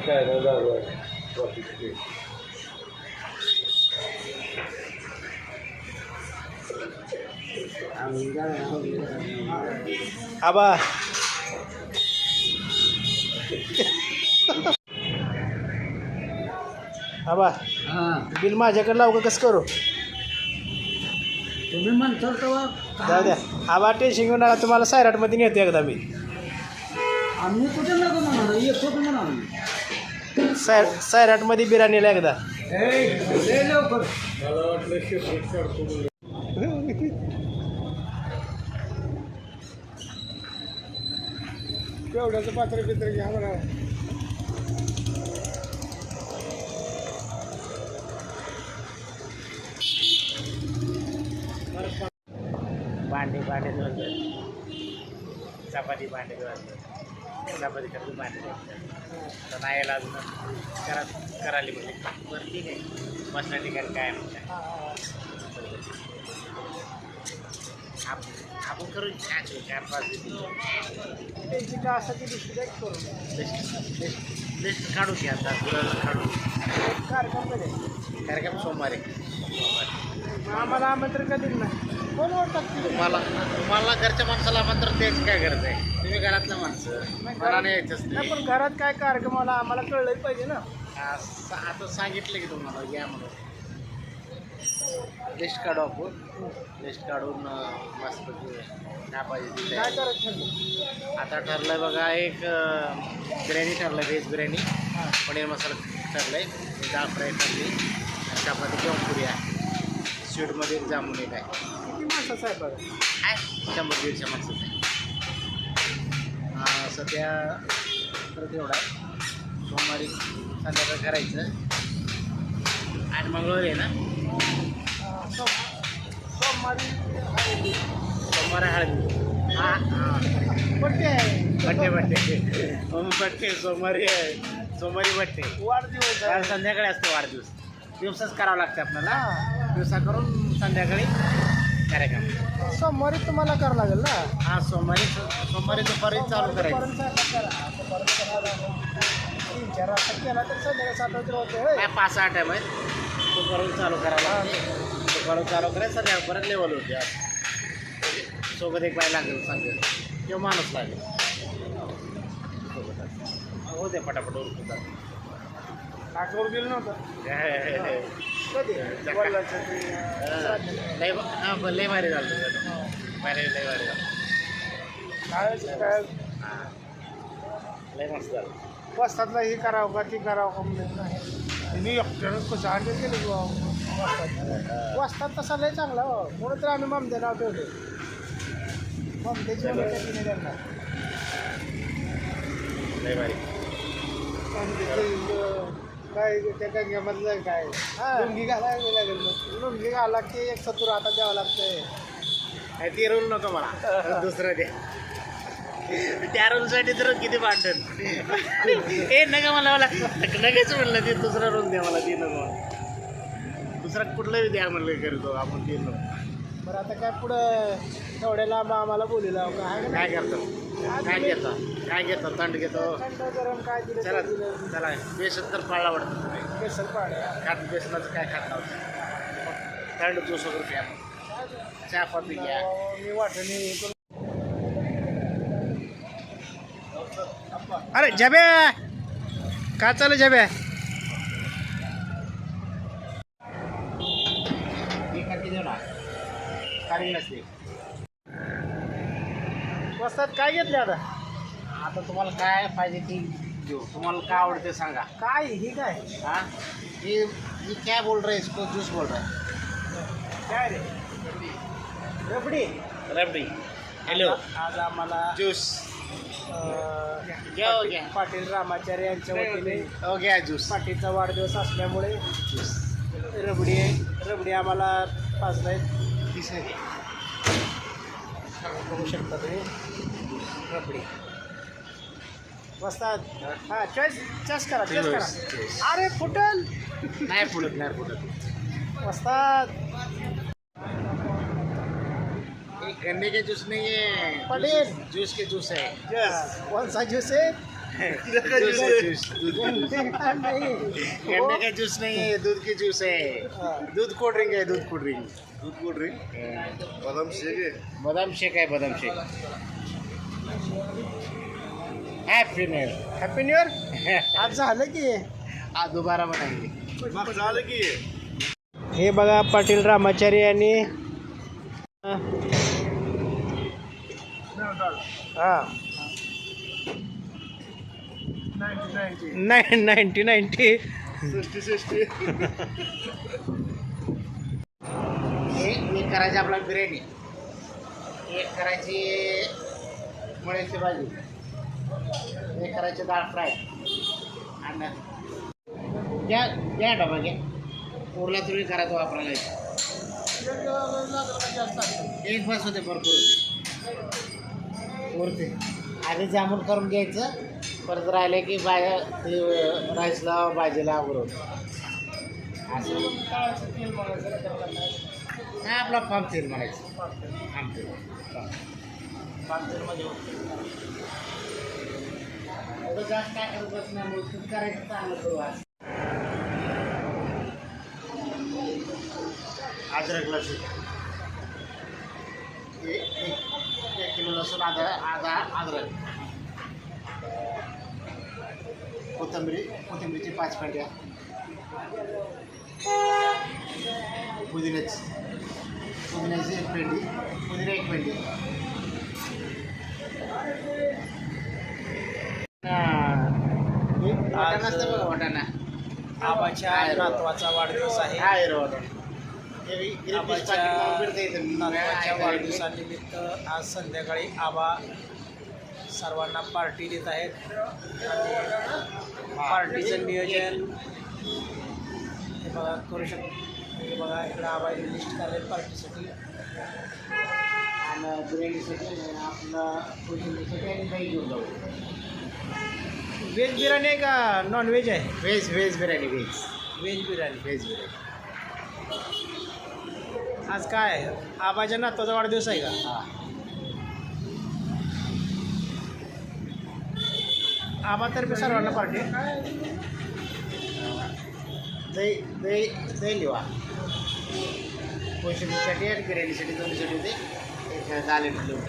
आबा आबा bill माझ्याकडे लावू का कसं करू तुम्ही म्हणतो तेव्हा जाऊ द्या आबा टेन्शन घेऊन नका तुम्हाला सायराटमध्ये नेतो एकदा मी आम्ही कुठे नको म्हणा येतो का म्हणा सायराटमध्ये बिर्याणीला एकदा लवकर मला वाटलं शेपरेट काढतो केवढ्याचं पात्र पित्र घ्या म्हणा भांडे धुवायचं चपाती भांडे धुवायचं चपाती करतो भांडे धुवायचं तर नाही यायला अजून करायला म्हणजे बरं ठीक आहे बसण्या ठिकाणी काय म्हणतात आपण करू 4-5 त्यांची का असं की करू लिस्ट काढू की आता काढू कार्यक्रम सोमवारी आम्हाला आमंत्रण कधी नाही कोण वाटतात तुम्हाला घरच्या माणसाला आमंत्रण द्यायचं काय गरज आहे तुम्ही घरातल्या माणसं मला नाही यायचंच नाही पण घरात काय कार्यक्रमाला आम्हाला कळलंच पाहिजे ना आता सांगितलं की तुम्हाला या म्हणून लिस्ट काढू आपण लिस्ट काढून मस्त काय पाहिजे काय करायचं आता ठरलं आहे बघा एक बिर्याणी ठरलं व्हेज बिर्याणी पनीर मसाला ठरलं आहे डाळ फ्राय ठरली आणि चपाती किंवा पुरी आहे स्वीटमध्ये एक जामून एक आहे किती माणसाचं आहे बघा आहे 100-150 माणसाचं आहे सध्या परत एवढा आहे सोमवारी संध्याकाळी करायचं आणि मंगळवारी आहे ना सोमवारी हळदी बड्डे सोमवारी बड्डे वाढदिवस संध्याकाळी असतो वाढदिवस दिवसाच करावं लागतं आपल्याला दिवसा करून संध्याकाळी कार्यक्रम सोमवारी तुम्हाला करावं लागेल ना हां सोमवारी दुपारी चालू करायचं 3-4 वाजता केला तर संध्याकाळी 7 वाजता होते 5-6 टाईम आहेत दुपारून चालू करावं लागते दुपारून चालू करायचं संध्याकाळपर्यंत लेवल होते सोबत एक बाय लागेल सांगेल किंवा माणूस लागेल होते पटापट उरकून टाकावर गेलं नव्हतं लय भारी झालं लय भारी झालं लय मस्त झालं वस्तातला हे करावं का ती करावं का म्हणजे मी एकट्यानं कसं आणलं केलं वस्तात तसा लय चांगला म्हणून तर आम्ही ममते नाव ठेवले ममतेची नाही त्यांना लय भारी काय त्या गंग्यामधलं काय लुंगी घालायला लागेल मग लुंगी घाला की 170 आता द्यावं लागतंय ते रोल नको मला दुसरं द्या त्या रोलसाठी तर किती भांडण ए नका मला नकाच म्हणलं ते दुसरा रोल द्या मला ते नको दुसरा कुठलाही द्या म्हणलं करतो आपण ते नको बरं आता काय पुढं तेवढ्याला आम्हाला बोललेला काय करतो काय घेतो थंड घेतो गरम काय दिलं चला बेसन तर पाळला वाटतं तुम्ही बेसन खात बेसनाचं काय खात नव्हतं थंड ज्यूस वगैरे घ्या चहा कॉफी घ्या मी वाटणी अरे जबे काय चालू जबे वस्तात काय घेतले आता तुम्हाला काय पाहिजे ती घेऊ तुम्हाला काय आवडते सांगा काय ही काय हाँ ये क्या बोल रहे इसको जूस बोल रहा है क्या रे रबडी रबडी हेलो आज आम्हाला ज्यूस घ्या हो घ्या पाटील रामाचार्य यांच्या वतीने हो घ्या ज्यूस पाटीलचा वाढदिवस असल्यामुळे ज्यूस रबडी आम्हाला पाचला आहेत 30 आहे बघू शकता तुम्ही रबडी वस्ताद हां चॉईस करा अरे फुटल नाही फुटत वस्ताद एक गन्ने के जूस नहीं है पटेल जूस के जूस है कौन सा जूस है गन्ने का जूस नहीं है, दूध की जूस है. दूध कोल्ड ड्रिंक है, दूध कोल्ड ड्रिंक. दूध कोल्ड ड्रिंक बदाम शेक आहे. बादाम शेक है, बादाम shake. Happy new year. Happy new year. आज झालं की आज दोबारा बनाएंगे. मग झालं की हे बघा पाटील रामाचारी यांनी हां 90 एक करायची आपला बिर्याणी, एक करायची मुळ्याची भाजी, एक करायची डाळ फ्राय. आणि घ्या डबा घ्या, उरला तुम्ही करा तो वापरायला. एक बस होते भरपूर उरते. आधी जामून करून घ्यायचं, परत राहिले की राईसला भाजीला उरवून असं. हा आपला पाम तेल म्हणायचं. पाम तेल पाम एवढं जास्त काय करत बस नाही, मग करायचं चांगलं करू. आज अद्रक लसूण 1 किलो लसूण, आधा अद्रक, कोथिंबीरची 5 पेंड्या, पुदिन्याची 1 पेंडी, पुदिना 1 पेंडी, वाटाणा असतं बघा, वाटाणा. आबाच्या नातवाचा वाढदिवस आहे. हा हिरो वाटाणा. नातवाच्या वाढदिवसानिमित्त आज संध्याकाळी आबा सर्वांना पार्टी देत आहेत. आणि पार्टीचं नियोजन हे बघा करू शकतो. हे बघा इकडे आबा लिस्ट काढले पार्टीसाठी. आणि बिर्याणीसाठी आपलं कोशिंबीरसाठी आणि दही घेऊन जाऊ. व्हेज बिर्याणी आहे का नॉन व्हेज आहे? Veg biryani. Veg biryani. Veg biryani. आज काय आहे? आबाच्या नातवाचा वाढदिवस आहे का? हां. आबातर्फे सर्वांना पार्टी. दही लिवा. कोशिंबीरसाठी आणि बिर्याणीसाठी दोन्हीसाठी ते 1 10 लिटर लिहून.